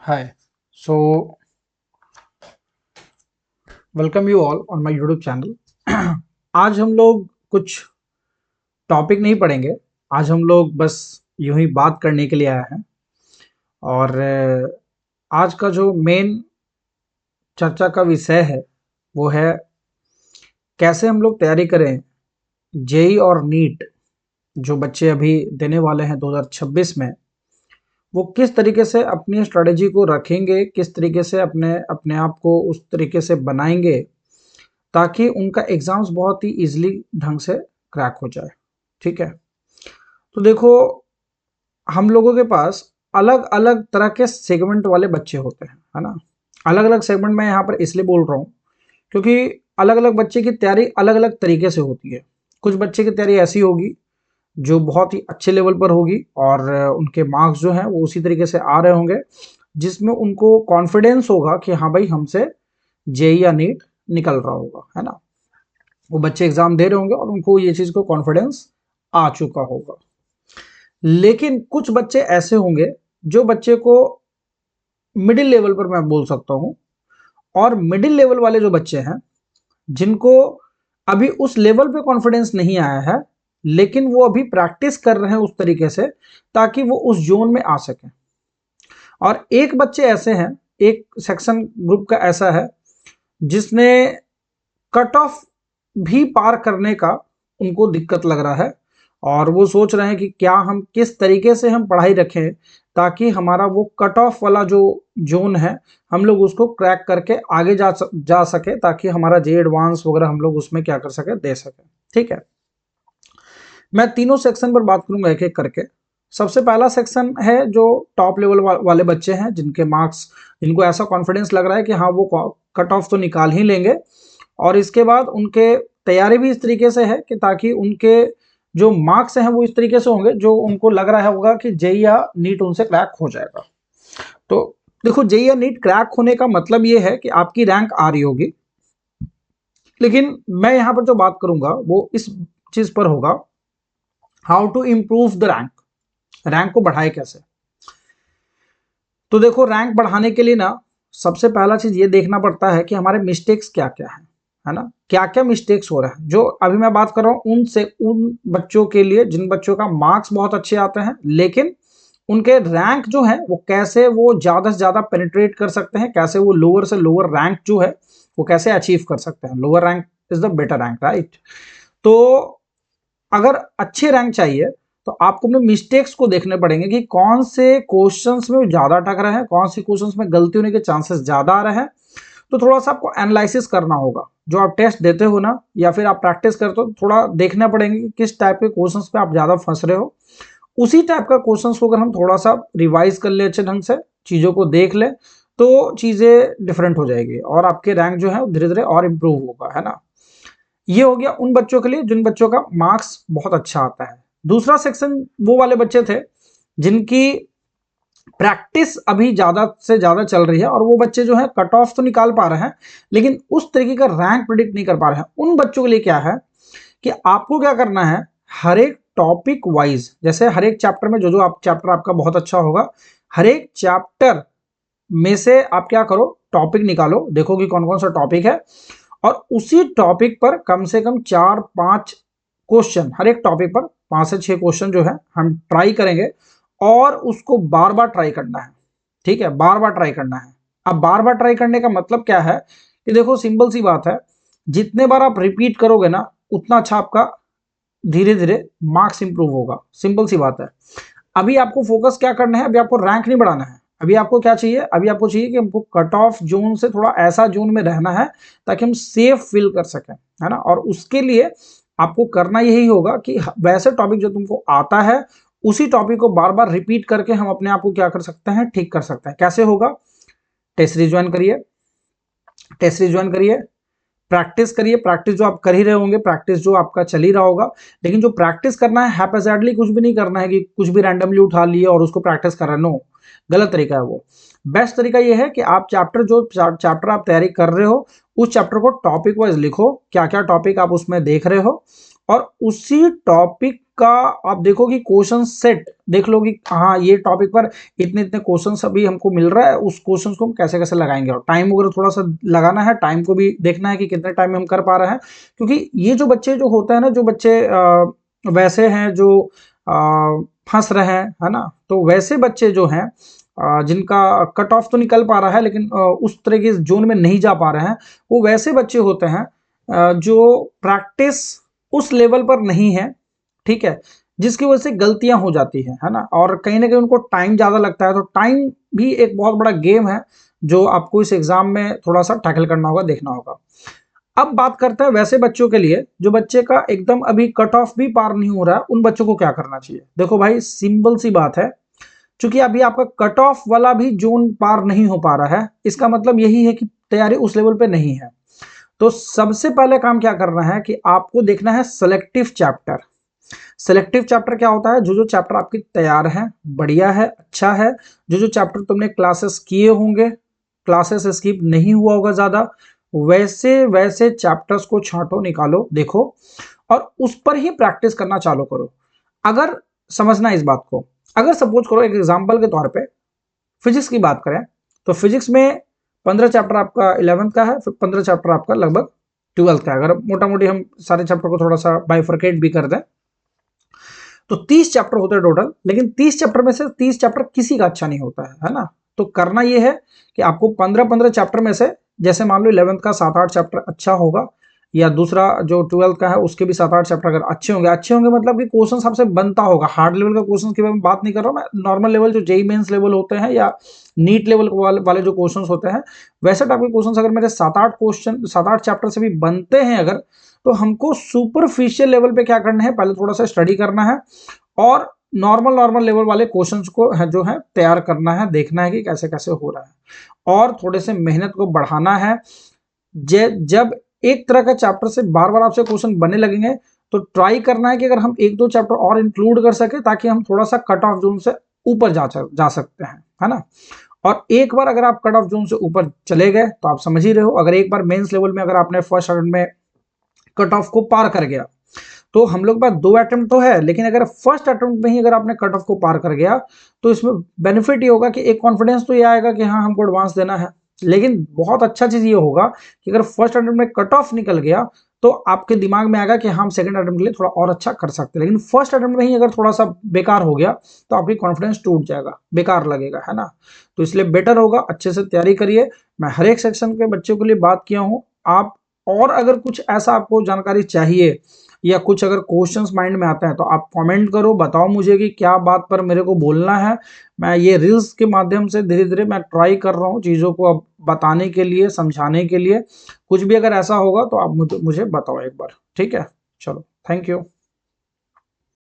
Hi. So, welcome you all on my YouTube channel. आज हम लोग कुछ टॉपिक नहीं पढ़ेंगे। आज हम लोग बस यूं ही बात करने के लिए आए हैं और आज का जो मेन चर्चा का विषय है वो है कैसे हम लोग तैयारी करें जेई और नीट जो बच्चे अभी देने वाले हैं 2026 में। वो किस तरीके से अपनी स्ट्रेटजी को रखेंगे, किस तरीके से अपने अपने आप को उस तरीके से बनाएंगे ताकि उनका एग्जाम्स बहुत ही इजीली ढंग से क्रैक हो जाए। ठीक है, तो देखो हम लोगों के पास अलग अलग तरह के सेगमेंट वाले बच्चे होते हैं, है ना। अलग अलग सेगमेंट मैं यहाँ पर इसलिए बोल रहा हूँ क्योंकि अलग अलग बच्चे की तैयारी अलग अलग तरीके से होती है। कुछ बच्चे की तैयारी ऐसी होगी जो बहुत ही अच्छे लेवल पर होगी और उनके मार्क्स जो हैं वो उसी तरीके से आ रहे होंगे जिसमें उनको कॉन्फिडेंस होगा कि हाँ भाई हमसे जेई या नीट निकल रहा होगा, है ना। वो बच्चे एग्जाम दे रहे होंगे और उनको ये चीज को कॉन्फिडेंस आ चुका होगा। लेकिन कुछ बच्चे ऐसे होंगे जो बच्चे को मिडिल लेवल पर मैं बोल सकता हूं, और मिडिल लेवल वाले जो बच्चे हैं जिनको अभी उस लेवल पे कॉन्फिडेंस नहीं आया है लेकिन वो अभी प्रैक्टिस कर रहे हैं उस तरीके से ताकि वो उस जोन में आ सके। और एक बच्चे ऐसे हैं, एक सेक्शन ग्रुप का ऐसा है जिसने कट ऑफ भी पार करने का उनको दिक्कत लग रहा है और वो सोच रहे हैं कि क्या हम किस तरीके से हम पढ़ाई रखें ताकि हमारा वो कट ऑफ वाला जो जोन है हम लोग उसको क्रैक करके आगे जा सके ताकि हमारा जे एडवांस वगैरह हम लोग उसमें क्या कर सके, दे सके। ठीक है, मैं तीनों सेक्शन पर बात करूंगा एक एक करके। सबसे पहला सेक्शन है जो टॉप लेवल वाले बच्चे हैं जिनके मार्क्स, जिनको ऐसा कॉन्फिडेंस लग रहा है कि हाँ वो कट ऑफ तो निकाल ही लेंगे और इसके बाद उनके तैयारी भी इस तरीके से है कि ताकि उनके जो मार्क्स हैं वो इस तरीके से होंगे जो उनको लग रहा होगा कि जेई या नीट उनसे क्रैक हो जाएगा। तो देखो, जेई या नीट क्रैक होने का मतलब ये है कि आपकी रैंक आ रही होगी, लेकिन मैं यहां पर जो बात करूंगा वो इस चीज पर होगा, how to improve the rank. Rank को बढ़ाए कैसे। तो देखो, रैंक बढ़ाने के लिए ना सबसे पहला चीज ये देखना पड़ता है कि हमारे मिस्टेक्स क्या क्या है ना। क्या क्या मिस्टेक्स हो रहा है। जो अभी मैं बात कर रहा हूं उन बच्चों के लिए जिन बच्चों का मार्क्स बहुत अच्छे आते हैं लेकिन उनके रैंक जो है वो कैसे वो ज्यादा से ज्यादा पेनिट्रेट कर सकते हैं, कैसे वो लोअर से लोअर रैंक जो है वो कैसे अचीव कर सकते हैं। Lower rank is the better rank, right. तो अगर अच्छे रैंक चाहिए तो आपको अपने मिस्टेक्स को देखने पड़ेंगे कि कौन से क्वेश्चंस में ज्यादा अटक रहे हैं, कौन सी क्वेश्चंस में गलती होने के चांसेस ज्यादा आ रहे हैं। तो थोड़ा सा आपको एनालिसिस करना होगा। जो आप टेस्ट देते हो ना या फिर आप प्रैक्टिस करते हो, थोड़ा देखना पड़ेंगे कि किस टाइप के क्वेश्चंस पे आप ज्यादा फंस रहे हो। उसी टाइप का क्वेश्चंस को अगर हम थोड़ा सा रिवाइज कर ले, अच्छे ढंग से चीजों को देख ले, तो चीजें डिफरेंट हो जाएगी और आपके रैंक जो है धीरे धीरे और इंप्रूव होगा, है ना। ये हो गया उन बच्चों के लिए जिन बच्चों का मार्क्स बहुत अच्छा आता है। दूसरा सेक्शन वो वाले बच्चे थे जिनकी प्रैक्टिस अभी ज्यादा से ज्यादा चल रही है और वो बच्चे जो है कट ऑफ तो निकाल पा रहे हैं लेकिन उस तरीके का रैंक प्रिडिक्ट नहीं कर पा रहे हैं। उन बच्चों के लिए क्या है कि आपको क्या करना है, हर एक टॉपिक वाइज, जैसे हर एक चैप्टर में जो जो आप चैप्टर आपका बहुत अच्छा होगा, हर एक चैप्टर में से आप क्या करो, टॉपिक निकालो, देखो कि कौन कौन सा टॉपिक है और उसी टॉपिक पर कम से कम 4-5 क्वेश्चन, हर एक टॉपिक पर 5 से 6 क्वेश्चन जो है हम ट्राई करेंगे और उसको बार बार ट्राई करना है। ठीक है, बार बार ट्राई करना है। अब बार बार ट्राई करने का मतलब क्या है कि देखो सिंपल सी बात है, जितने बार आप रिपीट करोगे ना उतना अच्छा आपका धीरे धीरे मार्क्स इंप्रूव होगा। सिंपल सी बात है। अभी आपको फोकस क्या करना है, अभी आपको रैंक नहीं बढ़ाना है। अभी आपको क्या चाहिए, अभी आपको चाहिए कि हमको कट ऑफ जोन से थोड़ा ऐसा जोन में रहना है ताकि हम सेफ फील कर सकें, है ना। और उसके लिए आपको करना यही होगा कि वैसे टॉपिक जो तुमको आता है उसी टॉपिक को बार बार रिपीट करके हम अपने आप को क्या कर सकते हैं, ठीक कर सकते हैं। कैसे होगा, टेस्ट सीरीज ज्वाइन करिए, टेस्ट सीरीज ज्वाइन करिए, प्रैक्टिस करिए। प्रैक्टिस जो आप कर ही रहे होंगे, प्रैक्टिस जो आपका चल ही रहा होगा, लेकिन जो प्रैक्टिस करना है हैपेजैडली कुछ भी नहीं करना है कि कुछ भी रैंडमली उठा लिए और उसको प्रैक्टिस कर रहे हैं। नो, गलत तरीका है वो। बेस्ट तरीका ये है कि आप चैप्टर आप तैयारी कर रहे हो उस चैप्टर को टॉपिक वाइज लिखो, क्या क्या टॉपिक आप उसमें देख रहे हो और उसी टॉपिक का आप देखो कि क्वेश्चन सेट देख लो कि हाँ ये टॉपिक पर इतने इतने क्वेश्चन अभी हमको मिल रहा है, उस क्वेश्चन को हम कैसे कैसे लगाएंगे, और टाइम वगैरह थोड़ा सा लगाना है, टाइम को भी देखना है कि कितने टाइम में हम कर पा रहे हैं। क्योंकि ये जो बच्चे जो होते हैं ना, जो बच्चे वैसे हैं जो फंस रहे हैं, है ना, तो वैसे बच्चे जो हैं जिनका कट ऑफ तो निकल पा रहा है लेकिन उस तरह के जोन में नहीं जा पा रहे हैं, वो वैसे बच्चे होते हैं जो प्रैक्टिस उस लेवल पर नहीं है, ठीक है, जिसकी वजह से गलतियां हो जाती हैं, है ना, और कहीं ना कहीं उनको टाइम ज़्यादा लगता है। तो टाइम भी एक बहुत बड़ा गेम है जो आपको इस एग्जाम में थोड़ा सा टैकल करना होगा, देखना होगा। अब बात करते हैं वैसे बच्चों के लिए जो बच्चे का एकदम अभी कट ऑफ भी पार नहीं हो रहा है, उन बच्चों को क्या करना चाहिए। देखो भाई, सिंपल सी बात है, क्योंकि अभी आपका कट ऑफ वाला भी जोन पार नहीं हो पा रहा है, इसका मतलब यही है कि तैयारी उस लेवल पे नहीं है। तो सबसे पहले काम क्या करना है कि आपको देखना है सेलेक्टिव चैप्टर। सेलेक्टिव चैप्टर क्या होता है, जो जो चैप्टर आपकी तैयार है, बढ़िया है, अच्छा है, जो जो चैप्टर तुमने क्लासेस किए होंगे, क्लासेस स्किप नहीं हुआ होगा ज्यादा, वैसे वैसे चैप्टर्स को छांटो, निकालो, देखो, और उस पर ही प्रैक्टिस करना चालू करो। अगर समझना इस बात को, अगर सपोज करो एक एग्जांपल के तौर पे फिजिक्स की बात करें, तो फिजिक्स में 15 चैप्टर आपका 11th का है, फिर 15 चैप्टर आपका लगभग 12th का है। अगर मोटा मोटी हम सारे चैप्टर को थोड़ा सा बाइफरकेट भी कर दें तो 30 चैप्टर होते हैं टोटल, लेकिन 30 चैप्टर में से 30 चैप्टर किसी का अच्छा नहीं होता है ना। तो करना यह है कि आपको 15-15 चैप्टर में से, जैसे मान लो 11th का 7-8 चैप्टर अच्छा होगा, या दूसरा जो 12th का है उसके भी 7-8 चैप्टर अगर अच्छे होंगे मतलब कि क्वेश्चन आपसे बनता होगा। हार्ड लेवल का क्वेश्चन की मैं बात नहीं कर रहा हूँ, मैं नॉर्मल लेवल जो जेईई मेंस लेवल होते हैं या नीट लेवल वाले जो क्वेश्चन होते हैं, वैसे टाइप के क्वेश्चन अगर मेरे 7-8 चैप्टर से भी बनते हैं अगर, तो हमको सुपरफिशियल लेवल पे क्या करना है, पहले थोड़ा सा स्टडी करना है और नॉर्मल लेवल वाले क्वेश्चंस को है जो है तैयार करना है, देखना है कि कैसे कैसे हो रहा है, और थोड़े से मेहनत को बढ़ाना है। जब एक तरह का चैप्टर से बार बार आपसे क्वेश्चन बनने लगेंगे, तो ट्राई करना है कि अगर हम 1-2 चैप्टर और इंक्लूड कर सके, ताकि हम थोड़ा सा कट ऑफ जोन से ऊपर जा सकते हैं, है ना। और एक बार अगर आप कट ऑफ जोन से ऊपर चले गए तो आप समझ ही रहे हो, अगर एक बार मेंस लेवल में अगर आपने फर्स्ट अटेम्प्ट में कट ऑफ को पार कर गया, तो हम लोग के पास 2 अटेम्प्ट तो है, लेकिन अगर फर्स्ट अटेम्प्ट में ही अगर आपने कट ऑफ को पार कर गया, तो इसमें बेनिफिट ये होगा कि एक कॉन्फिडेंस तो ये आएगा कि हाँ हमको एडवांस देना है। लेकिन बहुत अच्छा चीज ये होगा कि अगर फर्स्ट अटेम्प्ट में कट ऑफ निकल गया, तो आपके दिमाग में आएगा कि हम सेकंड अटेम्प्ट के लिए थोड़ा और अच्छा कर सकते हैं। लेकिन फर्स्ट अटेम्प्ट में ही अगर थोड़ा सा बेकार हो गया, तो आपकी कॉन्फिडेंस टूट जाएगा, बेकार लगेगा, है ना। तो इसलिए बेटर होगा अच्छे से तैयारी करिए। मैं हर एक सेक्शन के बच्चों के लिए बात किया हूँ। आप और अगर कुछ ऐसा आपको जानकारी चाहिए या कुछ अगर क्वेश्चंस माइंड में आता है, तो आप कमेंट करो, बताओ मुझे कि क्या बात पर मेरे को बोलना है। मैं ये रील्स के माध्यम से धीरे धीरे मैं ट्राई कर रहा हूँ चीज़ों को अब बताने के लिए, समझाने के लिए। कुछ भी अगर ऐसा होगा तो आप मुझे बताओ एक बार, ठीक है। चलो, थैंक यू।